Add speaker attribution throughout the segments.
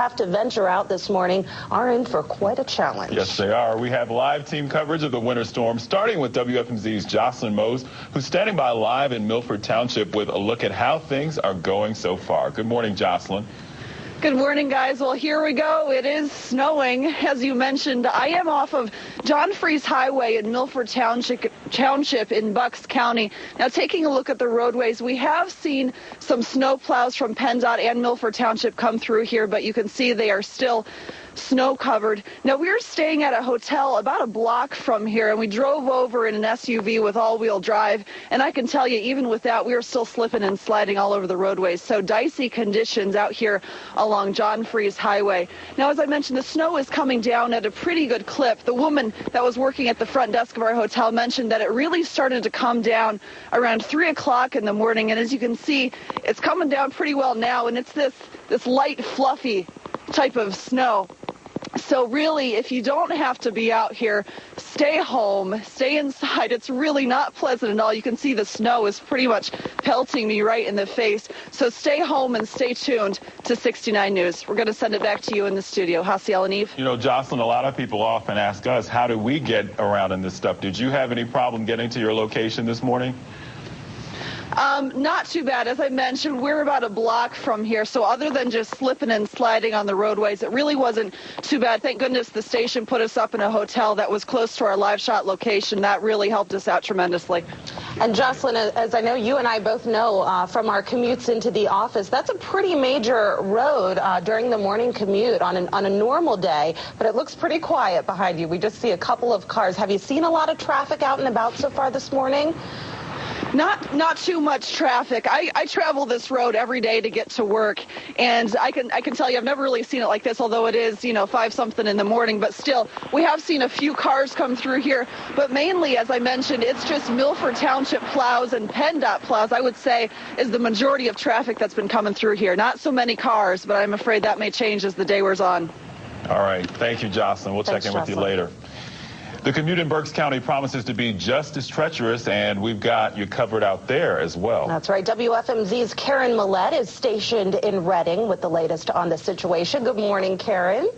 Speaker 1: have to venture out this morning are in for quite a challenge.
Speaker 2: Yes, they are. We have live team coverage of the winter storm, starting with WFMZ's Joscelyn Moes, who's standing by live in Milford Township with a look at how things are going so far. Good morning, Joscelyn.
Speaker 3: Good morning, guys. Well, here we go. It is snowing, as you mentioned. I am off of John Freese Highway in Milford Township in Bucks County. Now, taking a look at the roadways, we have seen some snow plows from PennDOT and Milford Township come through here, but you can see they are still snow covered. Now, we're staying at a hotel about a block from here, and we drove over in an SUV with all-wheel drive, and I can tell you, even with that, we are still slipping and sliding all over the roadways. So dicey conditions out here along John Freese Highway. Now, as I mentioned, the snow is coming down at a pretty good clip. The woman that was working at the front desk of our hotel mentioned that it really started to come down around 3 o'clock in the morning, and as you can see, it's coming down pretty well now, and it's this light, fluffy type of snow. So really, if you don't have to be out here, stay home, stay inside. It's really not pleasant at all. You can see the snow is pretty much pelting me right in the face. So stay home and stay tuned to 69 News. We're going to send it back to you in the studio. Jaciel and Eve.
Speaker 2: You know, Joscelyn, a lot of people often ask us, how do we get around in this stuff? Did you have any problem getting to your location this morning?
Speaker 3: Not too bad. As I mentioned, we're about a block from here, so other than just slipping and sliding on the roadways, it really wasn't too bad. Thank goodness the station put us up in a hotel that was close to our live shot location. That really helped us out tremendously.
Speaker 1: And Joscelyn, as I know you and I both know from our commutes into the office, that's a pretty major road during the morning commute on a normal day, but it looks pretty quiet behind you. We just see a couple of cars. Have you seen a lot of traffic out and about so far this morning?
Speaker 3: Not too much traffic. I travel this road every day to get to work, and I can tell you I've never really seen it like this, although it is, 5-something in the morning, but still we have seen a few cars come through here, but mainly, as I mentioned, it's just Milford Township plows and PennDOT plows, I would say, is the majority of traffic that's been coming through here. Not so many cars, but I'm afraid that may change as the day wears on.
Speaker 2: All right. Thank you, Joscelyn. We'll check in with you later. The commute in Berks County promises to be just as treacherous, and we've got you covered out there as well.
Speaker 1: That's right. WFMZ's Karin Mallett is stationed in Reading with the latest on the situation. Good morning, Karin.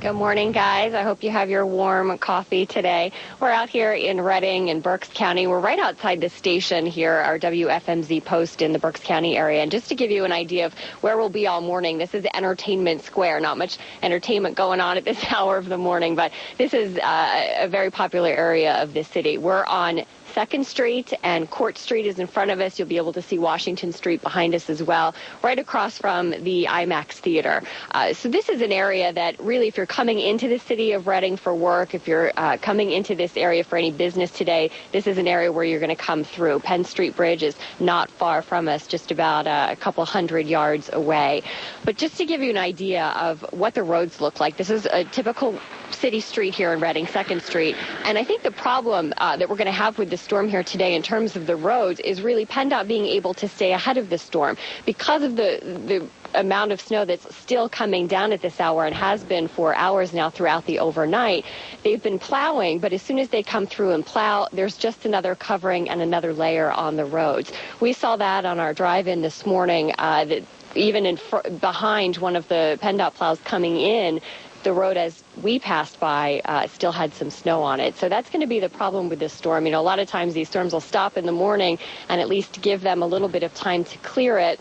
Speaker 4: Good morning, guys. I hope you have your warm coffee today. We're out here in Reading in Berks County. We're right outside the station here, our WFMZ post in the Berks County area. And just to give you an idea of where we'll be all morning, this is Entertainment Square. Not much entertainment going on at this hour of the morning, but this is a very popular area of the city. We're on 2nd Street, and Court Street is in front of us. You'll be able to see Washington Street behind us as well, right across from the IMAX Theater. So this is an area that really, if you're coming into the city of Reading for work, if you're coming into this area for any business today, this is an area where you're going to come through. Penn Street Bridge is not far from us, just about a couple hundred yards away. But just to give you an idea of what the roads look like, this is a typical city street here in Reading, 2nd Street. And I think the problem that we're going to have with the storm here today in terms of the roads is really PennDOT being able to stay ahead of the storm. Because of the amount of snow that's still coming down at this hour and has been for hours now throughout the overnight, they've been plowing, but as soon as they come through and plow, there's just another covering and another layer on the roads. We saw that on our drive-in this morning, that even behind one of the PennDOT plows coming in, the road as we passed by still had some snow on it. So that's going to be the problem with this storm. A lot of times these storms will stop in the morning and at least give them a little bit of time to clear it.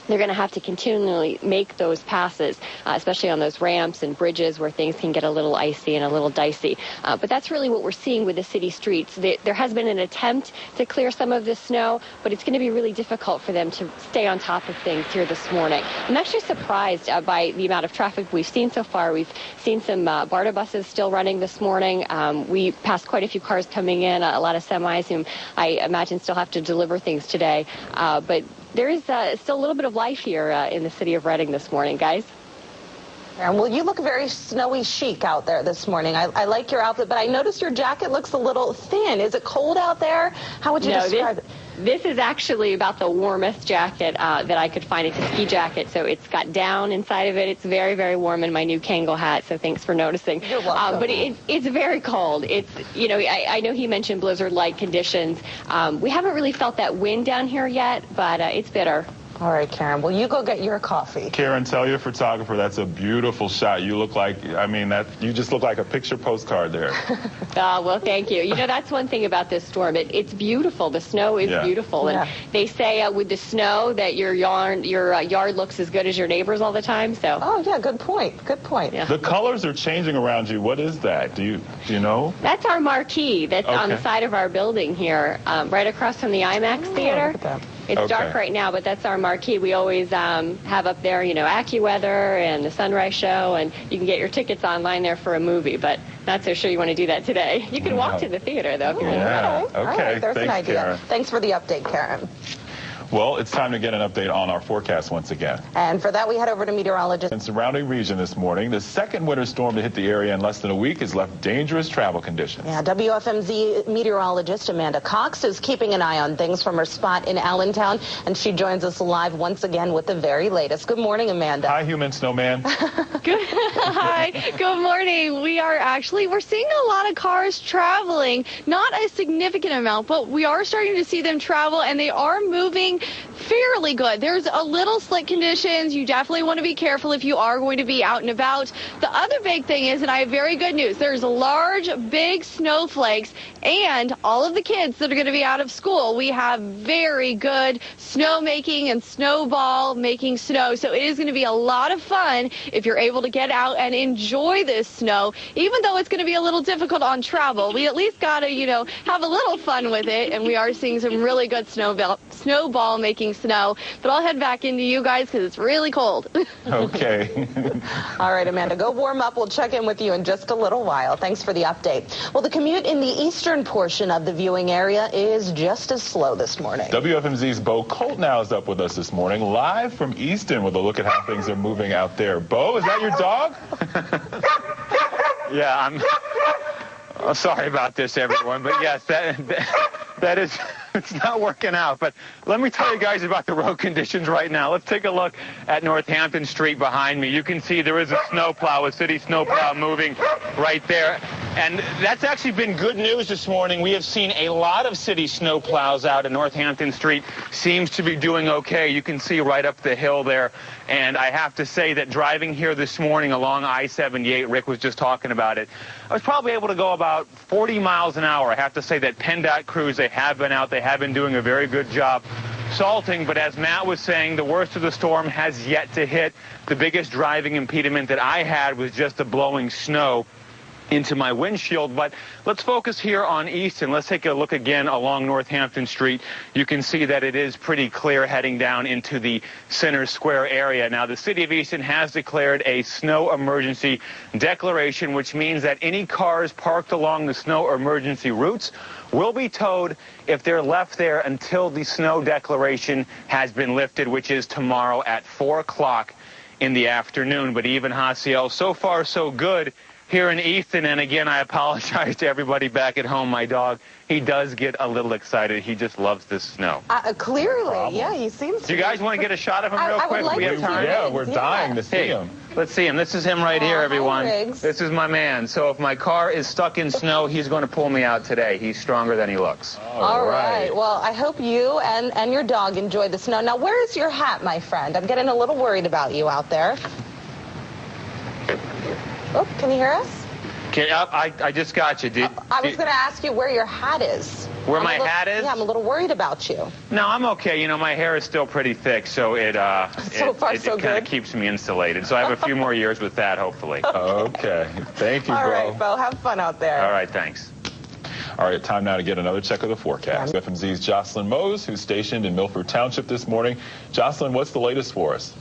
Speaker 4: They're going to have to continually make those passes, especially on those ramps and bridges where things can get a little icy and a little dicey. But that's really what we're seeing with the city streets. There has been an attempt to clear some of this snow, but it's going to be really difficult for them to stay on top of things here this morning. I'm actually surprised by the amount of traffic we've seen so far. We've seen some BARTA buses still running this morning. We passed quite a few cars coming in, a lot of semis whom I imagine still have to deliver things today. But there is still a little bit of life here in the city of Reading this morning, guys.
Speaker 1: Well, you look very snowy chic out there this morning. I like your outfit, but I noticed your jacket looks a little thin. Is it cold out there? How would you describe it?
Speaker 4: This is actually about the warmest jacket that I could find. It's a ski jacket, so it's got down inside of it. It's very, very warm in my new Kangol hat, so thanks for noticing.
Speaker 1: You're welcome.
Speaker 4: But it's very cold. It's, I know he mentioned blizzard-like conditions. We haven't really felt that wind down here yet, but it's bitter.
Speaker 1: All right, Karen. Well, you go get your coffee.
Speaker 2: Karen, tell your photographer that's a beautiful shot. You look like, you just look like a picture postcard there.
Speaker 4: Well, thank you. You know, that's one thing about this storm. It's beautiful. The snow is beautiful. And they say with the snow that your yard looks as good as your neighbor's all the time. So.
Speaker 1: Oh, yeah, good point. Good point.
Speaker 4: Yeah.
Speaker 2: The colors are changing around you. What is that? Do you know?
Speaker 4: That's our marquee that's on the side of our building here, right across from the IMAX theater.
Speaker 1: Look at that.
Speaker 4: It's dark right now, but that's our marquee. We always have up there, AccuWeather and the Sunrise Show, and you can get your tickets online there for a movie, but not so sure you want to do that today. You can walk to the theater, though, if you're
Speaker 2: Okay.
Speaker 1: All right, there's an idea.
Speaker 2: Karen.
Speaker 1: Thanks for the update, Karen.
Speaker 2: Well, it's time to get an update on our forecast once again.
Speaker 1: And for that, we head over to meteorologist.
Speaker 2: In surrounding region this morning, the second winter storm to hit the area in less than a week has left dangerous travel conditions.
Speaker 1: Yeah, WFMZ meteorologist Amanda Cox is keeping an eye on things from her spot in Allentown, and she joins us live once again with the very latest. Good morning, Amanda.
Speaker 2: Hi, human snowman.
Speaker 5: Hi, good morning. We're seeing a lot of cars traveling, not a significant amount, but we are starting to see them travel, and they are moving fairly good. There's a little slick conditions. You definitely want to be careful if you are going to be out and about. The other big thing is, and I have very good news, there's large, big snowflakes, and all of the kids that are going to be out of school, we have very good snow making and snowball making snow. So it is going to be a lot of fun if you're able to get out and enjoy this snow, even though it's going to be a little difficult on travel. We at least got to, have a little fun with it, and we are seeing some really good snowball making snow. But I'll head back into you guys because it's really cold.
Speaker 2: Okay.
Speaker 1: All right, Amanda, go warm up. We'll check in with you in just a little while. Thanks for the update. Well, the commute in the eastern portion of the viewing area is just as slow this morning.
Speaker 2: WFMZ's Bo Koltnow is up with us this morning, live from Easton with a look at how things are moving out there. Bo, is that your dog?
Speaker 6: Yeah, I'm sorry about this, everyone, but yes, that is, it's not working out. But let me tell you guys about the road conditions right now. Let's take a look at Northampton Street behind me. You can see there is a city snowplow moving right there. And that's actually been good news this morning. We have seen a lot of city snowplows out, and Northampton Street seems to be doing okay. You can see right up the hill there. And I have to say that driving here this morning along I-78, Rick was just talking about it, I was probably able to go about 40 miles an hour. I have to say that PennDOT crews, they have been out. They have been doing a very good job salting. But as Matt was saying, the worst of the storm has yet to hit. The biggest driving impediment that I had was just the blowing snow into my windshield. But let's focus here on Easton. Let's take a look again along Northampton Street. You can see that it is pretty clear heading down into the Center Square area. Now, the city of Easton has declared a snow emergency declaration, which means that any cars parked along the snow emergency routes will be towed if they're left there until the snow declaration has been lifted, which is tomorrow at 4 o'clock in the afternoon. But even Jaciel, so far so good here in Easton. And again, I apologize to everybody back at home. My dog, he does get a little excited. He just loves this snow.
Speaker 1: Clearly, yeah, he seems to.
Speaker 6: Do you guys want to get a shot of him real quick?
Speaker 1: Like
Speaker 6: we have time.
Speaker 2: Yeah, we're dying to see him.
Speaker 6: Let's see him. This is him right here, everyone.
Speaker 1: Hi, Riggs.
Speaker 6: This is my man. So if my car is stuck in snow, he's going to pull me out today. He's stronger than he looks.
Speaker 1: All right. Well, I hope you and your dog enjoy the snow. Now, where is your hat, my friend? I'm getting a little worried about you out there. Oh, can you hear us?
Speaker 6: I just got you.
Speaker 1: I was going to ask you where your hat is.
Speaker 6: Where my hat is?
Speaker 1: Yeah, I'm a little worried about you.
Speaker 6: No, I'm okay. My hair is still pretty thick, so it kind of keeps me insulated. So I have a few more years with that, hopefully.
Speaker 2: Okay. Thank you, Bo.
Speaker 1: All right, Bo. Have fun out there.
Speaker 6: All right, thanks.
Speaker 2: All right, time now to get another check of the forecast. WFMZ's Joscelyn Moes, who's stationed in Milford Township this morning. Joscelyn, what's the latest for us?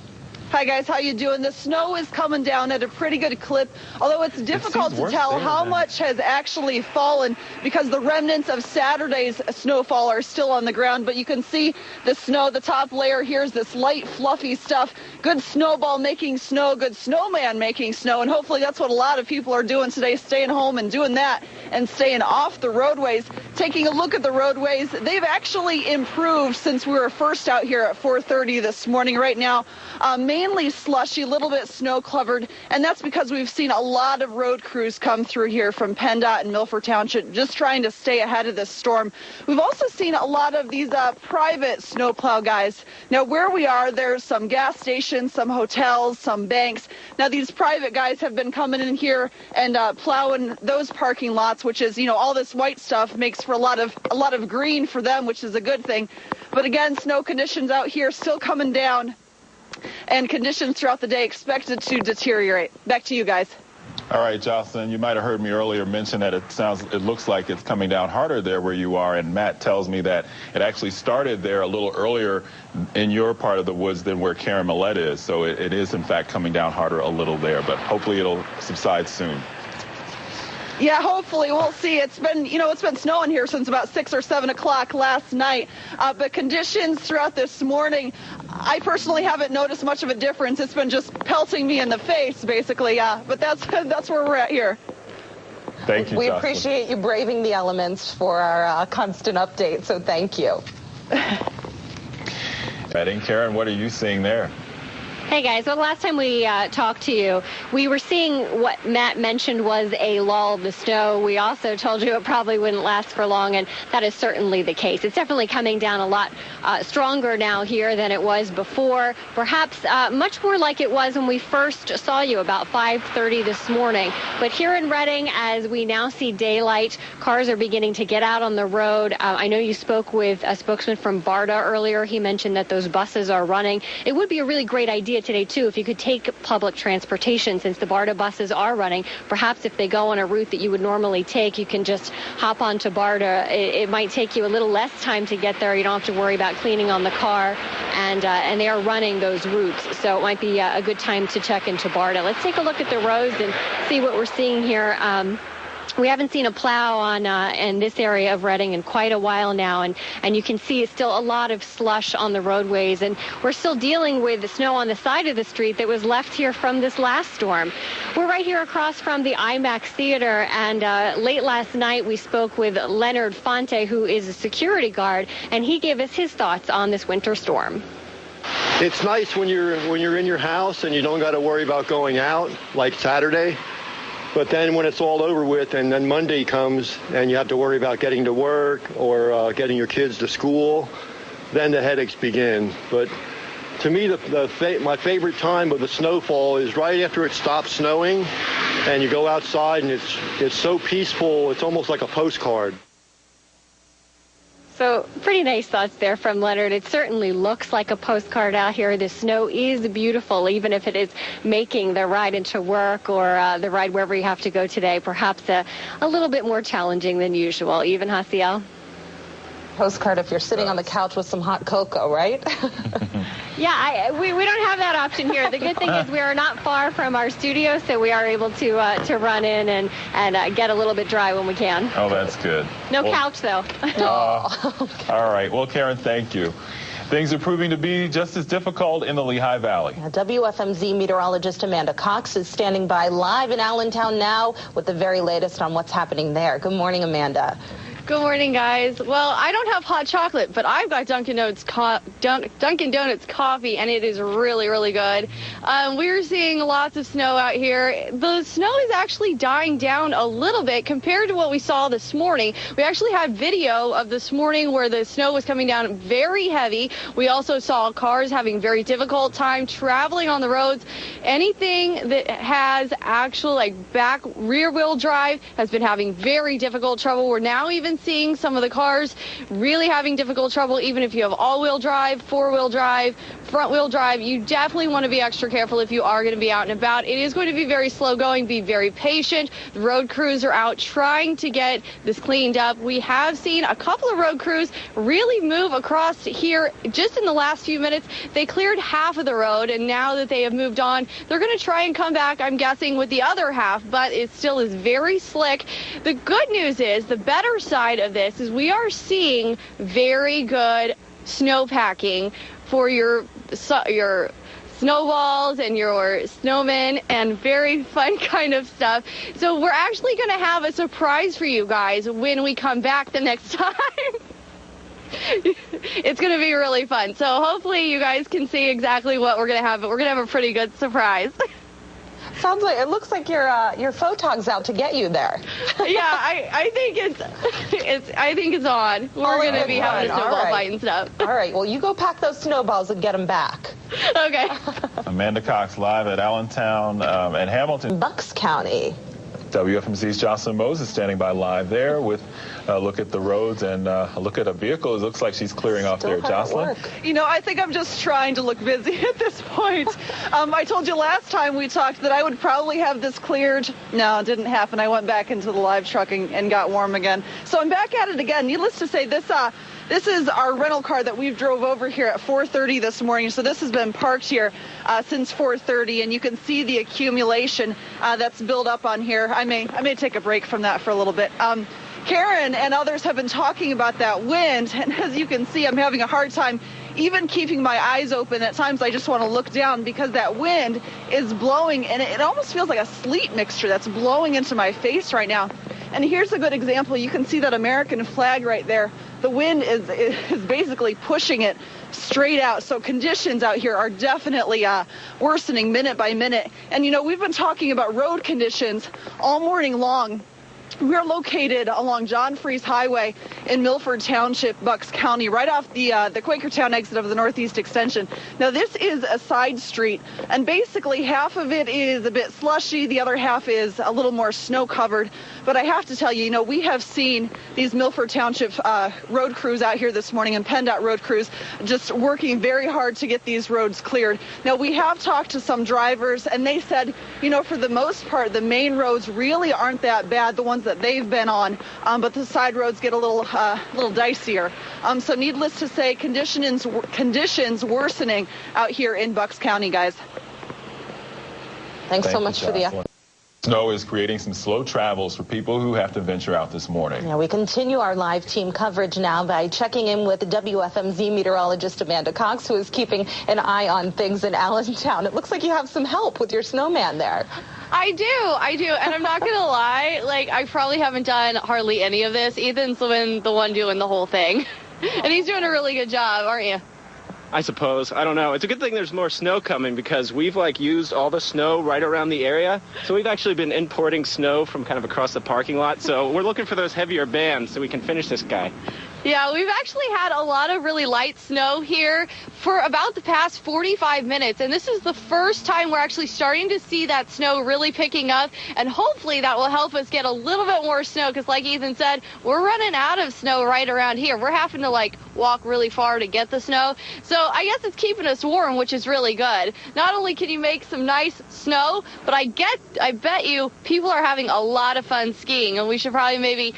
Speaker 3: Hi guys, how you doing? The snow is coming down at a pretty good clip, although it's difficult to tell how much has actually fallen because the remnants of Saturday's snowfall are still on the ground. But you can see the snow, the top layer here is this light, fluffy stuff. Good snowball making snow, good snowman making snow, and hopefully that's what a lot of people are doing today, staying home and doing that and staying off the roadways. taking a look at the roadways, they've actually improved since we were first out here at 4:30 this morning. Right now, mainly slushy, a little bit snow covered, and that's because we've seen a lot of road crews come through here from PennDOT and Milford Township, just trying to stay ahead of this storm. We've also seen a lot of these private snowplow guys. Now, where we are, there's some gas stations, some hotels, some banks. Now, these private guys have been coming in here and plowing those parking lots, which is, all this white stuff makes for a lot of green for them, which is a good thing. But again, snow conditions out here still coming down, and conditions throughout the day expected to deteriorate. Back to you guys.
Speaker 2: All right, Joscelyn, you might have heard me earlier mention that it looks like it's coming down harder there where you are, and Matt tells me that it actually started there a little earlier in your part of the woods than where Karin Mallett is. So it is, in fact, coming down harder a little there, but hopefully it'll subside soon.
Speaker 3: Yeah, hopefully. We'll see. It's been snowing here since about 6 or 7 o'clock last night. But conditions throughout this morning, I personally haven't noticed much of a difference. It's been just pelting me in the face, basically. Yeah, but that's where we're at here.
Speaker 2: Thank you,
Speaker 1: We
Speaker 2: Joscelyn.
Speaker 1: appreciate you braving the elements for our constant update, so thank you.
Speaker 2: Karin, what are you seeing there?
Speaker 4: Hey guys, well, last time we talked to you, we were seeing what Matt mentioned was a lull of the snow. We also told you it probably wouldn't last for long, and that is certainly the case. It's definitely coming down a lot stronger now here than it was before, perhaps much more like it was when we first saw you about 5:30 this morning. But here in Reading, as we now see daylight, cars are beginning to get out on the road. I know you spoke with a spokesman from BARDA earlier. He mentioned that those buses are running. It would be a really great idea today, too, if you could take public transportation, since the BARDA buses are running. Perhaps if they go on a route that you would normally take, you can just hop onto BARDA. It might take you a little less time to get there. You don't have to worry about cleaning on the car, and they are running those routes. So it might be a good time to check into BARDA. Let's take a look at the roads and see what we're seeing here. We haven't seen a plow on in this area of Reading in quite a while now, and you can see it's still a lot of slush on the roadways, and we're still dealing with the snow on the side of the street that was left here from this last storm. We're right here across from the IMAX Theater, and late last night we spoke with Leonard Fonte, who is a security guard, and he gave us his thoughts on this winter storm.
Speaker 7: It's nice when you're in your house and you don't got to worry about going out like Saturday. But then when it's all over with and then Monday comes and you have to worry about getting to work or getting your kids to school, then the headaches begin. But to me, my favorite time of the snowfall is right after it stops snowing and you go outside and it's so peaceful, it's almost like a postcard.
Speaker 4: So pretty nice thoughts there from Leonard. It certainly looks like a postcard out here. The snow is beautiful, even if it is making the ride into work or the ride wherever you have to go today, perhaps a little bit more challenging than usual. Even, Jaciel?
Speaker 1: Postcard if you're sitting on the couch with some hot cocoa, right?
Speaker 4: Yeah, we don't have that option here. The good thing is we are not far from our studio, so we are able to run in and get a little bit dry when we can.
Speaker 2: Oh, that's good.
Speaker 4: No couch, though.
Speaker 2: All right. Well, Karin, thank you. Things are proving to be just as difficult in the Lehigh Valley.
Speaker 1: WFMZ meteorologist Amanda Cox is standing by live in Allentown now with the very latest on what's happening there. Good morning, Amanda.
Speaker 5: Good morning, guys. Well, I don't have hot chocolate, but I've got Dunkin' Donuts coffee, and it is really, really good. We're seeing lots of snow out here. The snow is actually dying down a little bit compared to what we saw this morning. We actually had video of this morning where the snow was coming down very heavy. We also saw cars having very difficult time traveling on the roads. Anything that has actual back rear-wheel drive has been having very difficult trouble. We're now even seeing some of the cars really having difficult trouble, even if you have all-wheel drive, four-wheel drive, front-wheel drive. You definitely want to be extra careful if you are going to be out and about. It is going to be very slow going. Be very patient. The road crews are out trying to get this cleaned up. We have seen a couple of road crews really move across here just in the last few minutes. They cleared half of the road, and now that they have moved on, they're going to try and come back, I'm guessing, with the other half, but it still is very slick. The good news is, the better side of this is we are seeing very good snowpacking for your snowballs and your snowmen and very fun kind of stuff. So we're actually going to have a surprise for you guys when we come back the next time. It's going to be really fun. So hopefully you guys can see exactly what we're going to have. But we're going to have a pretty good surprise.
Speaker 1: Sounds like it looks like your photog's out to get you there.
Speaker 5: Yeah, I think it's on. We're going to be having a snowball fight and stuff.
Speaker 1: All right. Well, you go pack those snowballs and get them back.
Speaker 5: Okay.
Speaker 2: Amanda Cox live at Allentown and Hamilton,
Speaker 1: Bucks County.
Speaker 2: WFMZ's Joscelyn Moes is standing by live there with a look at the roads and a look at a vehicle. It looks like she's clearing off there, Joscelyn.
Speaker 3: You know, I think I'm just trying to look busy at this point. I told you last time we talked that I would probably have this cleared. No, it didn't happen. I went back into the live truck and got warm again. So I'm back at it again. Needless to say, this is our rental car that we drove over here at 4:30 this morning. So this has been parked here since 4:30, and you can see the accumulation that's built up on here. I may take a break from that for a little bit. Karin and others have been talking about that wind, and as you can see, I'm having a hard time even keeping my eyes open. At times I just want to look down because that wind is blowing, and it almost feels like a sleet mixture that's blowing into my face right now. And here's a good example. You can see that American flag right there. The wind is basically pushing it straight out. So conditions out here are definitely worsening minute by minute. And, you know, we've been talking about road conditions all morning long. We're located along John Freese Highway in Milford Township, Bucks County, right off the Quakertown exit of the Northeast Extension. Now, this is a side street, and basically half of it is a bit slushy. The other half is a little more snow-covered. But I have to tell you, you know, we have seen these Milford Township road crews out here this morning and PennDOT road crews just working very hard to get these roads cleared. Now, we have talked to some drivers, and they said, you know, for the most part, the main roads really aren't that bad, the ones that they've been on, but the side roads get a little dicier. So needless to say, conditions worsening out here in Bucks County, guys.
Speaker 1: Thanks so much for the effort.
Speaker 2: Snow is creating some slow travels for people who have to venture out this morning.
Speaker 1: Yeah, we continue our live team coverage now by checking in with WFMZ meteorologist Amanda Cox, who is keeping an eye on things in Allentown. It looks like you have some help with your snowman there.
Speaker 5: I do, and I'm not gonna lie, like, I probably haven't done hardly any of this. Ethan's the one doing the whole thing, and he's doing a really good job, aren't you?
Speaker 8: I suppose. I don't know. It's a good thing there's more snow coming because we've used all the snow right around the area. So we've actually been importing snow from kind of across the parking lot. So we're looking for those heavier bands so we can finish this guy.
Speaker 5: Yeah, we've actually had a lot of really light snow here for about the past 45 minutes, and this is the first time we're actually starting to see that snow really picking up, and hopefully that will help us get a little bit more snow, because like Ethan said, we're running out of snow right around here. We're having to walk really far to get the snow, so I guess it's keeping us warm, which is really good. Not only can you make some nice snow, but I bet you people are having a lot of fun skiing, and we should probably maybe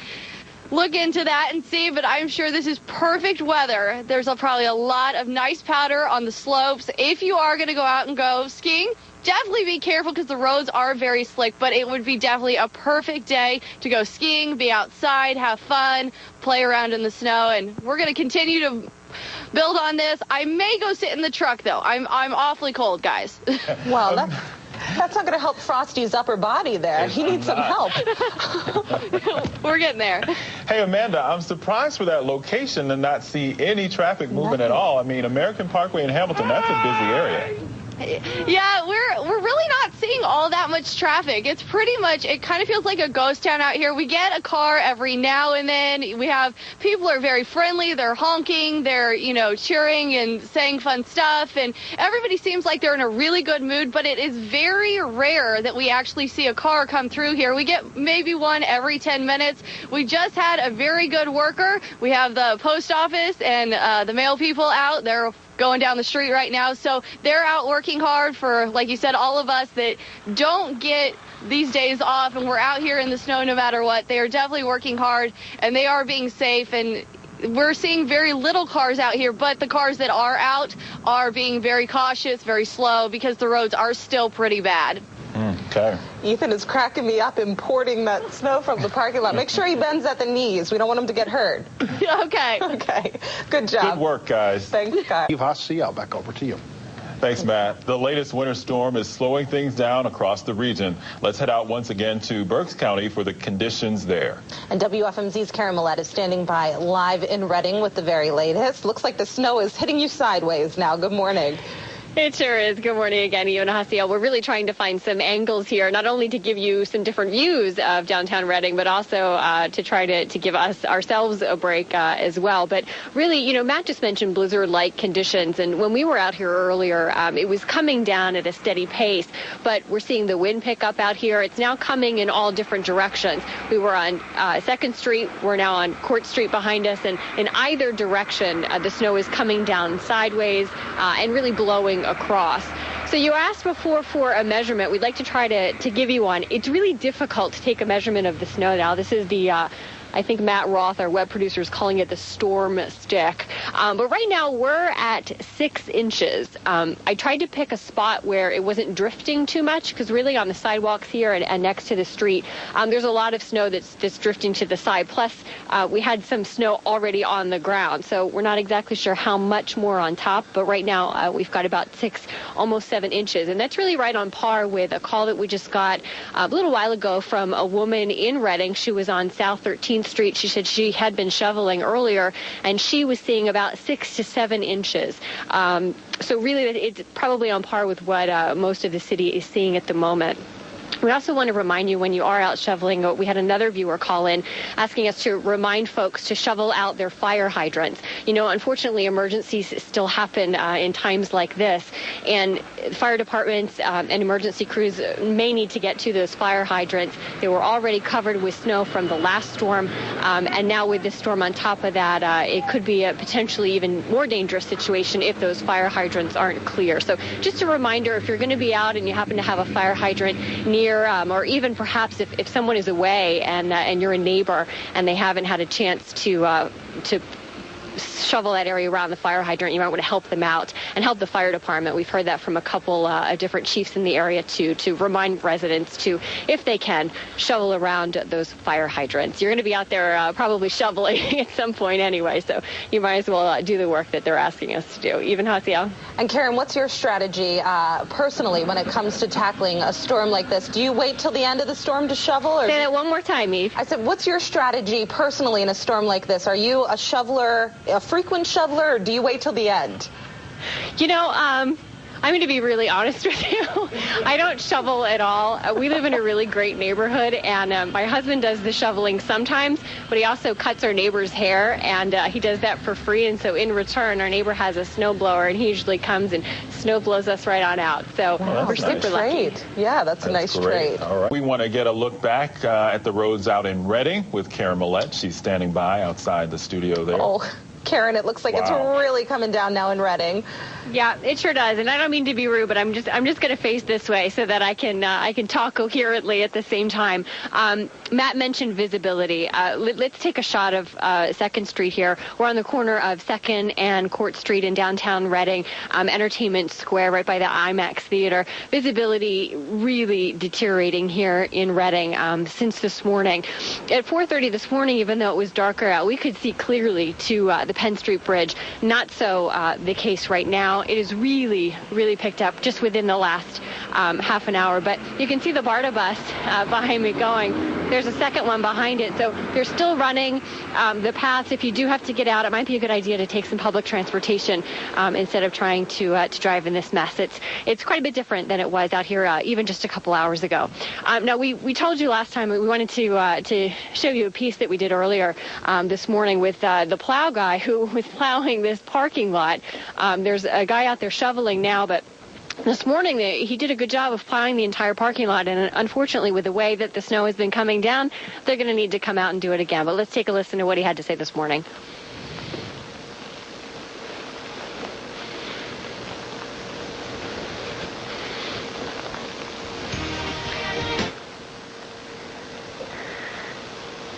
Speaker 5: look into that and see, but I'm sure this is perfect weather. There's probably a lot of nice powder on the slopes. If you are going to go out and go skiing, definitely be careful because the roads are very slick, but it would be definitely a perfect day to go skiing, be outside, have fun, play around in the snow, and we're going to continue to build on this. I may go sit in the truck, though. I'm awfully cold, guys.
Speaker 1: Well, that's not going to help Frosty's upper body there. He needs some help.
Speaker 5: We're getting there.
Speaker 2: Hey, Amanda, I'm surprised for that location and not see any traffic movement at all. I mean, American Parkway in Hamilton, that's a busy area.
Speaker 5: Yeah, we're really not seeing all that much traffic. It's pretty much, it kind of feels like a ghost town out here. We get a car every now and then. We have, people are very friendly. They're honking. They're, cheering and saying fun stuff. And everybody seems like they're in a really good mood, but it is very rare that we actually see a car come through here. We get maybe one every 10 minutes. We just had a very good worker. We have the post office and the mail people out. They're going down the street right now. So they're out working hard for, like you said, all of us that don't get these days off and we're out here in the snow no matter what. They are definitely working hard and they are being safe, and we're seeing very little cars out here, but the cars that are out are being very cautious, very slow, because the roads are still pretty bad.
Speaker 2: Okay.
Speaker 1: Ethan is cracking me up importing that snow from the parking lot. Make sure he bends at the knees. We don't want him to get hurt.
Speaker 5: Okay.
Speaker 1: Okay. Good job.
Speaker 2: Good work, guys.
Speaker 1: Thanks, guys.
Speaker 9: Steve Haas, back over to you.
Speaker 2: Thanks, Matt. The latest winter storm is slowing things down across the region. Let's head out once again to Berks County for the conditions there.
Speaker 1: And WFMZ's Karin Mallett is standing by live in Reading with the very latest. Looks like the snow is hitting you sideways now. Good morning.
Speaker 4: It sure is. Good morning again, you and Jaciel. We're really trying to find some angles here, not only to give you some different views of downtown Reading, but also to try to give us ourselves a break as well. But really, you know, Matt just mentioned blizzard-like conditions, and when we were out here earlier, it was coming down at a steady pace, but we're seeing the wind pick up out here. It's now coming in all different directions. We were on 2nd Street. We're now on Court Street behind us, and in either direction, the snow is coming down sideways and really blowing across. So you asked before for a measurement. We'd like to try to give you one. It's really difficult to take a measurement of the snow now. This is the I think Matt Roth, our web producer, is calling it the storm stick. But right now we're at 6 inches. I tried to pick a spot where it wasn't drifting too much, because really on the sidewalks here and next to the street, there's a lot of snow that's drifting to the side. Plus, we had some snow already on the ground, so we're not exactly sure how much more on top. But right now we've got about 6, almost 7 inches, and that's really right on par with a call that we just got a little while ago from a woman in Reading. She was on South 13th Street. She said she had been shoveling earlier, and she was seeing about 6 to 7 inches. So really, it's probably on par with what most of the city is seeing at the moment. We also want to remind you, when you are out shoveling, we had another viewer call in asking us to remind folks to shovel out their fire hydrants. You know, unfortunately, emergencies still happen in times like this, and fire departments and emergency crews may need to get to those fire hydrants. They were already covered with snow from the last storm, and now with this storm on top of that, it could be a potentially even more dangerous situation if those fire hydrants aren't clear. So just a reminder, if you're going to be out and you happen to have a fire hydrant near, or even perhaps if someone is away and you're a neighbor and they haven't had a chance to shovel that area around the fire hydrant, you might want to help them out and help the fire department. We've heard that from a couple of different chiefs in the area to remind residents to, if they can, shovel around those fire hydrants. You're going to be out there probably shoveling at some point anyway, so you might as well do the work that they're asking us to do. Even Jaciel?
Speaker 1: And Karin, what's your strategy personally when it comes to tackling a storm like this? Do you wait till the end of the storm to shovel? Or
Speaker 4: say that one more time, Eve.
Speaker 1: I said, what's your strategy personally in a storm like this? Are you a shoveler, a frequent shoveler, or do you wait till the end?
Speaker 4: You know, I'm going to be really honest with you. I don't shovel at all. We live in a really great neighborhood, and my husband does the shoveling sometimes, but he also cuts our neighbor's hair, and he does that for free. And so in return, our neighbor has a snow blower, and he usually comes and snow blows us right on out. So we're super lucky.
Speaker 1: Yeah, that's a nice trade.
Speaker 2: All right. We want to get a look back at the roads out in Reading with Karin Mallett. She's standing by outside the studio there.
Speaker 1: Oh, Karin, it looks like it's really coming down now in Reading.
Speaker 4: Yeah, it sure does, and I don't mean to be rude, but I'm just going to face this way so that I can talk coherently at the same time. Matt mentioned visibility. Let's take a shot of 2nd Street here. We're on the corner of 2nd and Court Street in downtown Reading, Entertainment Square, right by the IMAX Theater. Visibility really deteriorating here in Reading since this morning. At 4:30 this morning, even though it was darker out, we could see clearly to the Penn Street Bridge. Not so the case right now. It is really, really picked up just within the last half an hour. But you can see the BARTA bus behind me going. There's a second one behind it. So they're still running the paths. If you do have to get out, it might be a good idea to take some public transportation instead of trying to drive in this mess. It's quite a bit different than it was out here even just a couple hours ago. Now, we told you last time we wanted to show you a piece that we did earlier this morning with the plow guy who was plowing this parking lot. There's a guy out there shoveling now, but this morning he did a good job of plowing the entire parking lot, and unfortunately with the way that the snow has been coming down, they're going to need to come out and do it again. But let's take a listen to what he had to say this morning.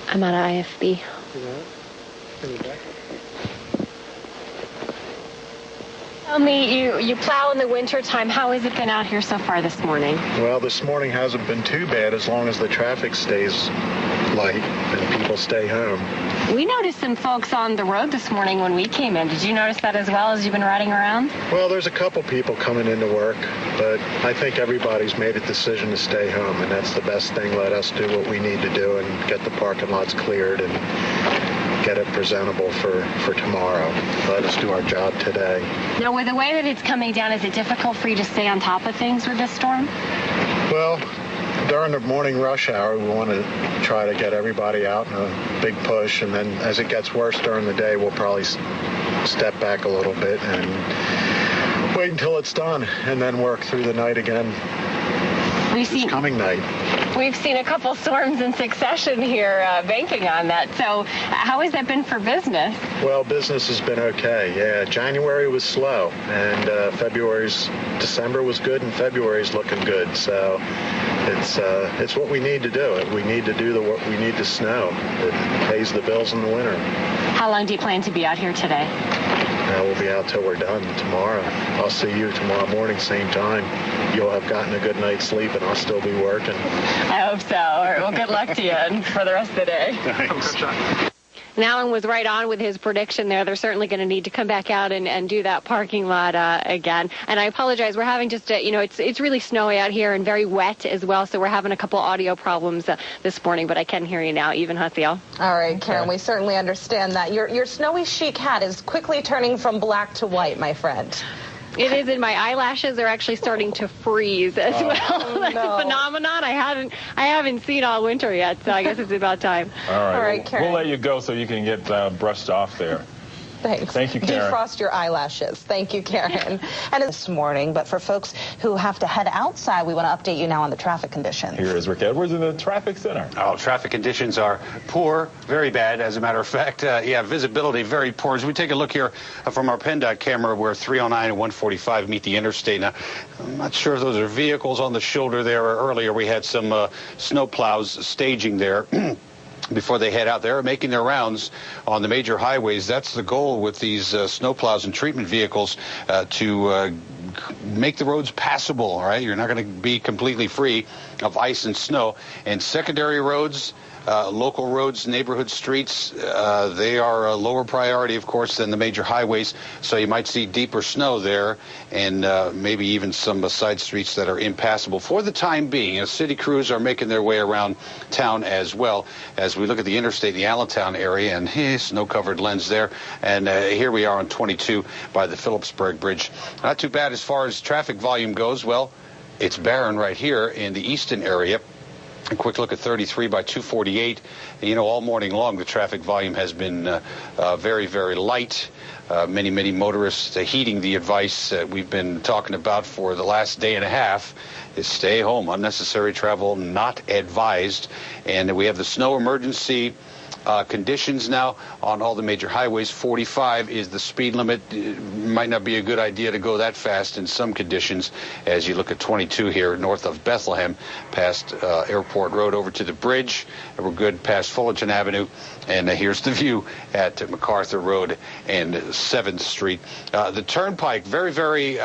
Speaker 4: I'm on IFB. Tell me, you plow in the wintertime. How has it been out here so far this morning?
Speaker 9: Well, this morning hasn't been too bad as long as the traffic stays light and people stay home.
Speaker 4: We noticed some folks on the road this morning when we came in. Did you notice that as well as you've been riding around?
Speaker 9: Well, there's a couple people coming into work, but I think everybody's made a decision to stay home, and that's the best thing. Let us do what we need to do and get the parking lots cleared and get it presentable for tomorrow. Let us do our job today.
Speaker 4: Now, with the way that it's coming down, is it difficult for you to stay on top of things with this storm?
Speaker 9: Well, during the morning rush hour, we want to try to get everybody out in a big push, and then as it gets worse during the day, we'll probably step back a little bit and wait until it's done, and then work through the night again. Coming night.
Speaker 4: We've seen a couple storms in succession here banking on that. So how has that been for business?
Speaker 9: Well, business has been okay. Yeah, January was slow, and December was good, and February's looking good. So it's what we need to do. We need to do what we need to snow. It pays the bills in the winter.
Speaker 4: How long do you plan to be out here today?
Speaker 9: We'll be out till we're done tomorrow. I'll see you tomorrow morning, same time. You'll have gotten a good night's sleep, and I'll still be working.
Speaker 4: I hope so. All right, well, good luck to you and for the rest of the day.
Speaker 9: Thanks.
Speaker 4: Now, Alan was right on with his prediction there. They're certainly going to need to come back out and do that parking lot again. And I apologize. We're having just it's really snowy out here and very wet as well. So we're having a couple audio problems this morning, but I can hear you now, even Josiel.
Speaker 1: All right, Karen, we certainly understand that. Your snowy chic hat is quickly turning from black to white, my friend.
Speaker 4: It is, and my eyelashes are actually starting to freeze as well. That's a phenomenon I haven't seen all winter yet, so I guess it's about time.
Speaker 2: All
Speaker 1: right, Karen.
Speaker 2: We'll let you go so you can get brushed off there.
Speaker 1: Thanks.
Speaker 2: Thank you, Karen.
Speaker 1: Defrost your eyelashes. Thank you, Karen. And this morning, but for folks who have to head outside, we want to update you now on the traffic conditions.
Speaker 2: Here is Rick Edwards in the traffic center.
Speaker 10: Oh, traffic conditions are poor, very bad, as a matter of fact. Visibility very poor. As we take a look here from our PennDOT camera where 309 and 145 meet the interstate. Now, I'm not sure if those are vehicles on the shoulder there. Earlier we had some snow plows staging there. Before they head out, they're making their rounds on the major highways. That's the goal with these snowplows and treatment vehicles, to make the roads passable. All right, you're not going to be completely free of ice and snow. And secondary roads, local roads, neighborhood streets, they are a lower priority, of course, than the major highways. So you might see deeper snow there, and maybe even some side streets that are impassable for the time being. City crews are making their way around town as well. As we look at the interstate, the Allentown area, and snow-covered lens there. And here we are on 22 by the Phillipsburg Bridge. Not too bad as far as traffic volume goes. Well, it's barren right here in the Easton area. A quick look at 33 by 248. All morning long, the traffic volume has been very, very light. Many motorists heeding the advice we've been talking about for the last day and a half is stay home. Unnecessary travel not advised. And we have the snow emergency conditions now on all the major highways. 45 is the speed limit. It might not be a good idea to go that fast in some conditions. As you look at 22 here north of Bethlehem, past Airport Road over to the bridge. We're good past Fullerton Avenue. And here's the view at MacArthur Road and 7th Street. The Turnpike, very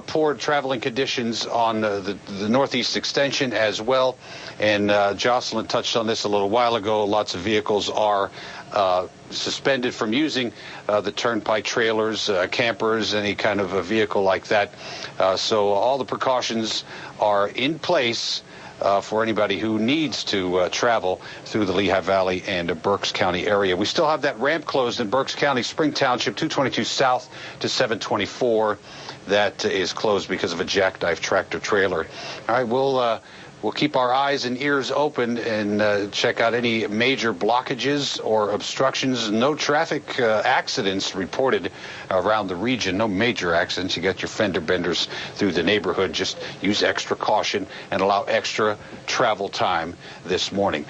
Speaker 10: poor traveling conditions on the northeast extension as well. And Joscelyn touched on this a little while ago. Lots of vehicles are suspended from using the turnpike, trailers, campers, any kind of a vehicle like that. So all the precautions are in place for anybody who needs to travel through the Lehigh Valley and Berks County area. We still have that ramp closed in Berks County, Spring Township, 222 south to 724. That is closed because of a jackknife tractor trailer. All right, we'll keep our eyes and ears open and check out any major blockages or obstructions. No traffic accidents reported around the region. No major accidents. You got your fender benders through the neighborhood. Just use extra caution and allow extra travel time this morning.